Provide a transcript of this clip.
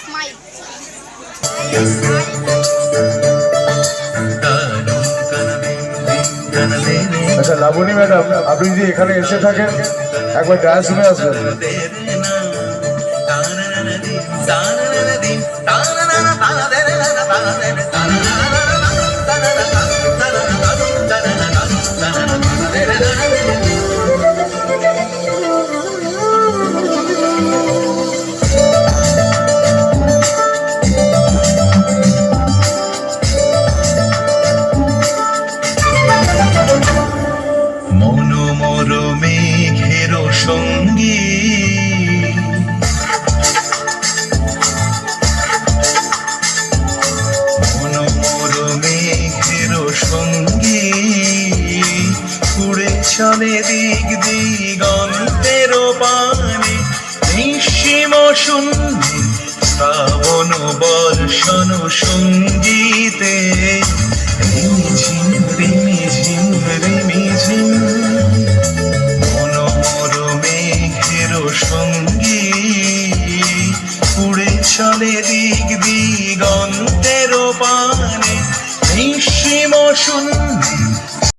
smile. আচ্ছা Laboni madam, আপনি যদি এখানে এসে থাকেন একবার ডান্স শুনে আসবেন। মনোমর মেঘের সঙ্গী মনোমর মেঘের সঙ্গী উড়ে চলে দিক দিগন্তের পানে নিঃসীম শূন্যে শ্রাবণ বর্ষণ সঙ্গীতে রিমিঝিম রিমিঝিম রিমিঝিম মনোমর মেঘের সঙ্গী উড়ে চলে দিক দিগন্তের পানে নিঃসীম শূন্যে